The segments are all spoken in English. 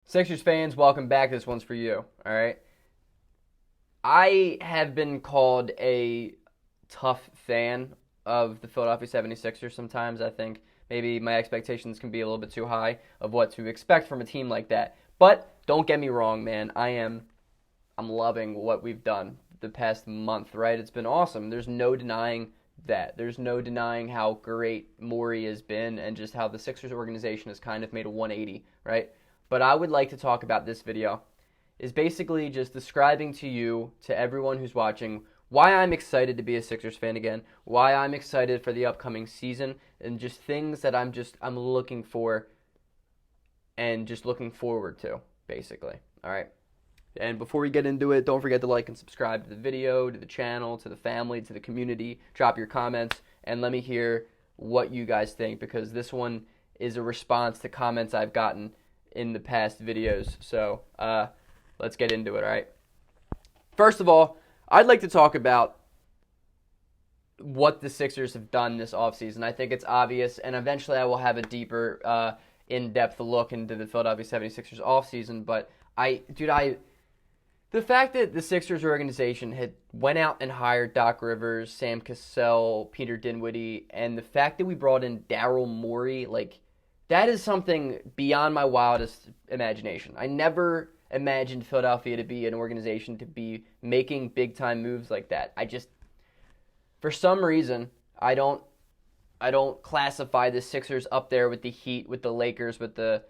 Sixers fans, welcome back. This one's for you, all right? I have been called a tough fan of the Philadelphia 76ers sometimes. I think maybe my expectations can be a little bit too high of what to expect from a team like that. But don't get me wrong, man. I'm loving what we've done the past month, right? It's been awesome. There's no denying that. There's no denying how great Morey has been and just how the Sixers organization has kind of made a 180, right? But I would like to talk about this video is basically just describing to you, to everyone who's watching, why I'm excited to be a Sixers fan again, why I'm excited for the upcoming season, and just things that I'm looking for and just looking forward to, basically. All right. And before we get into it, don't forget to like and subscribe to the video, to the channel, to the family, to the community. Drop your comments, and let me hear what you guys think, because this one is a response to comments I've gotten in the past videos. So let's get into it, all right? First of all, I'd like to talk about what the Sixers have done this offseason. I think it's obvious, and eventually I will have a deeper, in-depth look into the Philadelphia 76ers offseason. But the fact that the Sixers organization had went out and hired Doc Rivers, Sam Cassell, Peter Dinwiddie, and the fact that we brought in Daryl Morey, that is something beyond my wildest imagination. I never imagined Philadelphia to be an organization to be making big-time moves like that. For some reason, I don't classify the Sixers up there with the Heat, with the Lakers, with the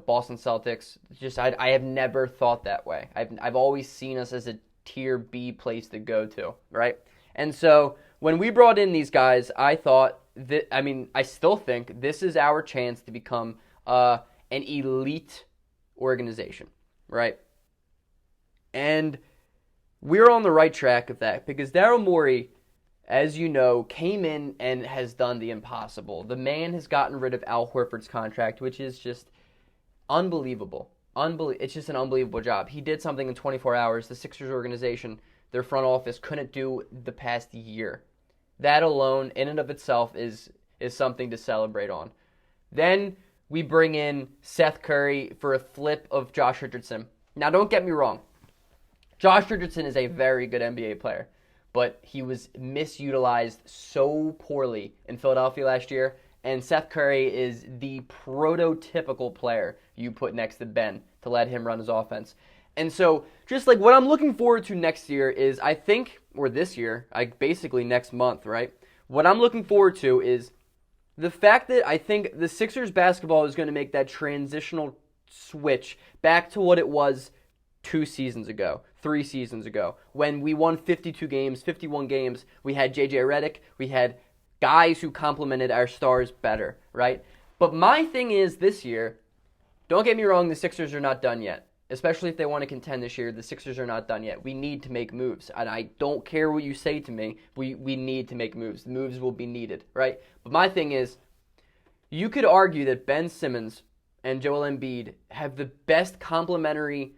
Boston Celtics. I have never thought that way. I've always seen us as a tier B place to go to, right? And so when we brought in these guys, I thought I still think this is our chance to become an elite organization, right? And we're on the right track of that because Daryl Morey, as you know, came in and has done the impossible. The man has gotten rid of Al Horford's contract, which is just unbelievable. It's just an unbelievable job. He did something in 24 hours. The Sixers organization, their front office, couldn't do the past year. That alone, in and of itself, is something to celebrate on. Then we bring in Seth Curry for a flip of Josh Richardson. Now, don't get me wrong. Josh Richardson is a very good NBA player, but he was misutilized so poorly in Philadelphia last year, and Seth Curry is the prototypical player you put next to Ben to let him run his offense. And so, just what I'm looking forward to next year is, this year, basically next month, right? What I'm looking forward to is the fact that I think the Sixers basketball is going to make that transitional switch back to what it was 2 seasons ago, 3 seasons ago, when we won 52 games, 51 games. We had J.J. Redick. We had guys who complemented our stars better, right? But my thing is this year, don't get me wrong, the Sixers are not done yet. Especially if they want to contend this year, the Sixers are not done yet. We need to make moves. And I don't care what you say to me. We need to make moves. The moves will be needed, right? But my thing is, you could argue that Ben Simmons and Joel Embiid have the best complementary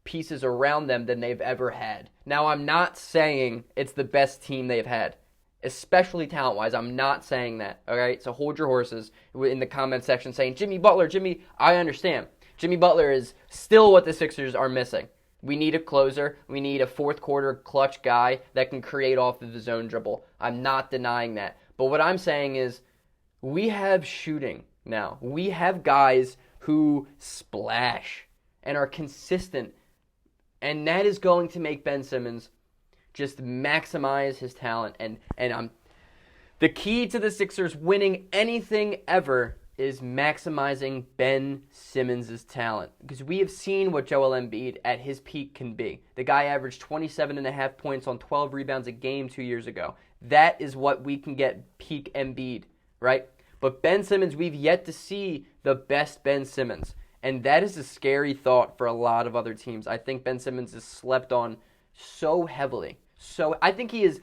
pieces around them than they've ever had. Now, I'm not saying it's the best team they've had, especially talent-wise. I'm not saying that, all right? So hold your horses in the comment section saying, Jimmy Butler, I understand. Jimmy Butler is still what the Sixers are missing. We need a closer. We need a fourth quarter clutch guy that can create off of the zone dribble. I'm not denying that. But what I'm saying is we have shooting now. We have guys who splash and are consistent. And that is going to make Ben Simmons just maximize his talent. And the key to the Sixers winning anything ever is maximizing Ben Simmons' talent. Because we have seen what Joel Embiid at his peak can be. The guy averaged 27.5 points on 12 rebounds a game 2 years ago. That is what we can get peak Embiid, right? But Ben Simmons, we've yet to see the best Ben Simmons. And that is a scary thought for a lot of other teams. I think Ben Simmons is slept on so heavily. So I think he is...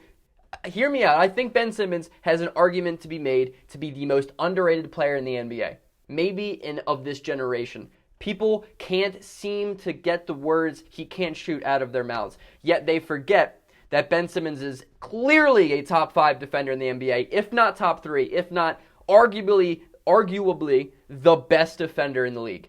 Hear me out. I think Ben Simmons has an argument to be made to be the most underrated player in the NBA. Maybe of this generation. People can't seem to get the words he can't shoot out of their mouths. Yet they forget that Ben Simmons is clearly a top 5 defender in the NBA, if not top 3, if not arguably the best defender in the league.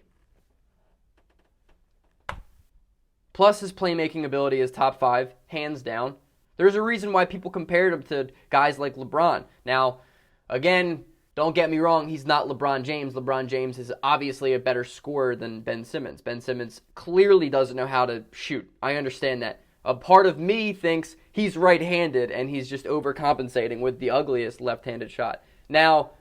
plus his playmaking ability is top 5, hands down. There's a reason why people compared him to guys like LeBron. Now, again, don't get me wrong, he's not LeBron James. LeBron James is obviously a better scorer than Ben Simmons. Ben Simmons clearly doesn't know how to shoot. I understand that. A part of me thinks he's right-handed and he's just overcompensating with the ugliest left-handed shot. Now,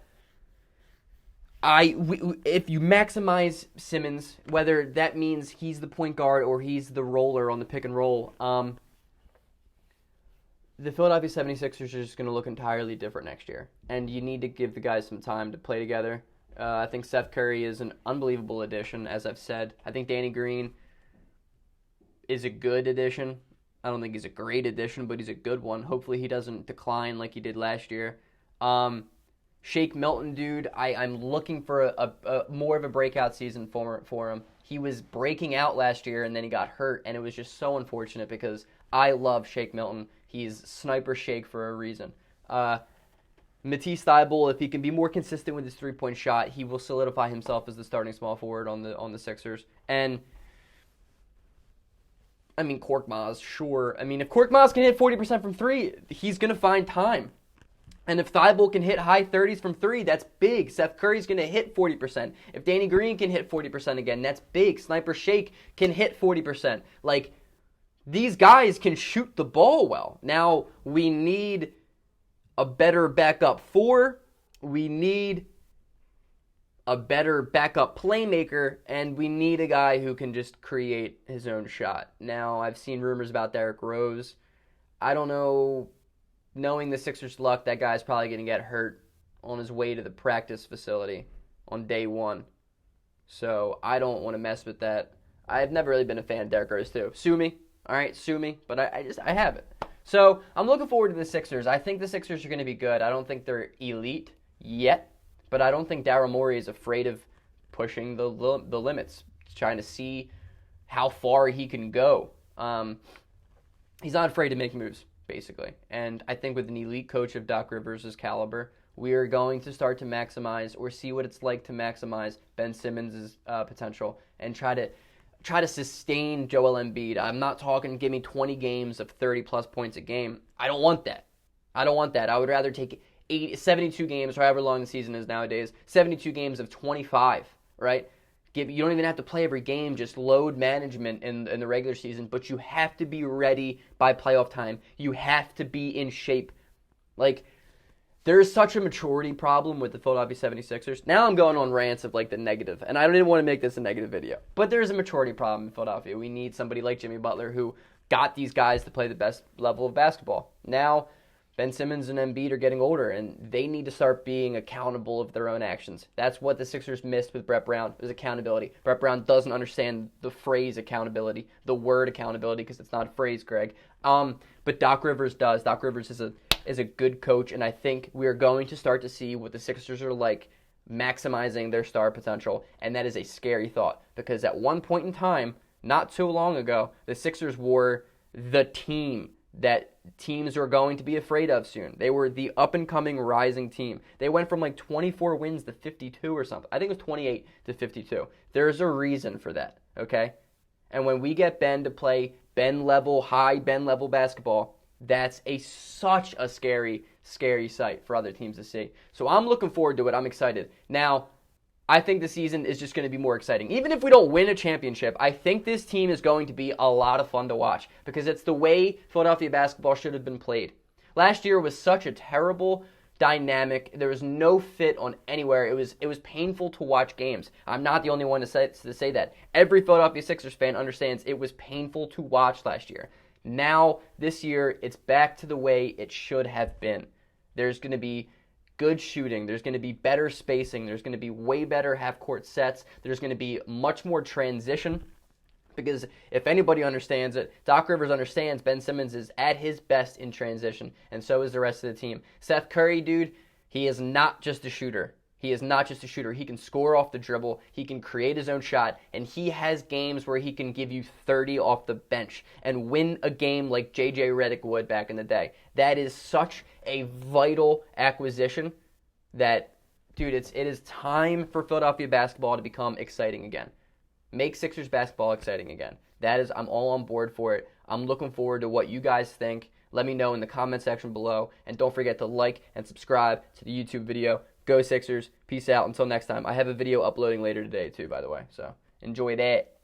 if you maximize Simmons, whether that means he's the point guard or he's the roller on the pick and roll, the Philadelphia 76ers are just going to look entirely different next year. And you need to give the guys some time to play together. I think Seth Curry is an unbelievable addition, as I've said. I think Danny Green is a good addition. I don't think he's a great addition, but he's a good one. Hopefully he doesn't decline like he did last year. Shake Milton, dude, I'm looking for a more of a breakout season for him. He was breaking out last year, and then he got hurt, and it was just so unfortunate because I love Shake Milton. He's Sniper Shake for a reason. Matisse Thybulle, if he can be more consistent with his three-point shot, he will solidify himself as the starting small forward on the Sixers. And, I mean, Korkmaz, sure. I mean, if Korkmaz can hit 40% from three, he's going to find time. And if Thybulle can hit high 30s from three, that's big. Seth Curry's going to hit 40%. If Danny Green can hit 40% again, that's big. Sniper Shake can hit 40%. Like, these guys can shoot the ball well. Now, we need a better backup four. We need a better backup playmaker. And we need a guy who can just create his own shot. Now, I've seen rumors about Derrick Rose. I don't know. Knowing the Sixers' luck, that guy's probably going to get hurt on his way to the practice facility on day one. So I don't want to mess with that. I've never really been a fan of Derrick Rose, too. Sue me. All right, sue me. But I haven't. So I'm looking forward to the Sixers. I think the Sixers are going to be good. I don't think they're elite yet. But I don't think Daryl Morey is afraid of pushing the limits, trying to see how far he can go. He's not afraid to make moves, basically. And I think with an elite coach of Doc Rivers' caliber, we are going to start to maximize or see what it's like to maximize Ben Simmons' potential and try to sustain Joel Embiid. I'm not talking give me 20 games of 30-plus points a game. I don't want that. I would rather take 72 games, however long the season is nowadays, 72 games of 25, right? You don't even have to play every game, just load management in the regular season, but you have to be ready by playoff time. You have to be in shape. Like, there is such a maturity problem with the Philadelphia 76ers. Now I'm going on rants of, like, the negative, and I don't even want to make this a negative video. But there is a maturity problem in Philadelphia. We need somebody like Jimmy Butler who got these guys to play the best level of basketball. Now, Ben Simmons and Embiid are getting older, and they need to start being accountable of their own actions. That's what the Sixers missed with Brett Brown, was accountability. Brett Brown doesn't understand the phrase accountability, the word accountability, because it's not a phrase, Greg. But Doc Rivers does. Doc Rivers is a good coach, and I think we are going to start to see what the Sixers are like, maximizing their star potential, and that is a scary thought, because at one point in time, not too long ago, the Sixers were the team that teams are going to be afraid of soon. They were the up-and-coming rising team. They went from like 24 wins to 52 or something. I think it was 28 to 52. There's a reason for that, okay? And when we get Ben to play high Ben level basketball, that's such a scary, scary sight for other teams to see. So I'm looking forward to it. I'm excited. Now, I think the season is just going to be more exciting. Even if we don't win a championship, I think this team is going to be a lot of fun to watch because it's the way Philadelphia basketball should have been played. Last year was such a terrible dynamic. There was no fit on anywhere. It was painful to watch games. I'm not the only one to say that. Every Philadelphia Sixers fan understands it was painful to watch last year. Now, this year, it's back to the way it should have been. There's going to be good shooting. There's going to be better spacing. There's going to be way better half-court sets. There's going to be much more transition because if anybody understands it, Doc Rivers understands Ben Simmons is at his best in transition, and so is the rest of the team. Seth Curry, dude, he is not just a shooter. He is not just a shooter. He can score off the dribble. He can create his own shot, and he has games where he can give you 30 off the bench and win a game like J.J. Redick would back in the day. That is such a vital acquisition that, dude, it is time for Philadelphia basketball to become exciting again. Make Sixers basketball exciting again. I'm all on board for it. I'm looking forward to what you guys think. Let me know in the comment section below. And don't forget to like and subscribe to the YouTube video. Go Sixers. Peace out. Until next time. I have a video uploading later today too, by the way. So enjoy that.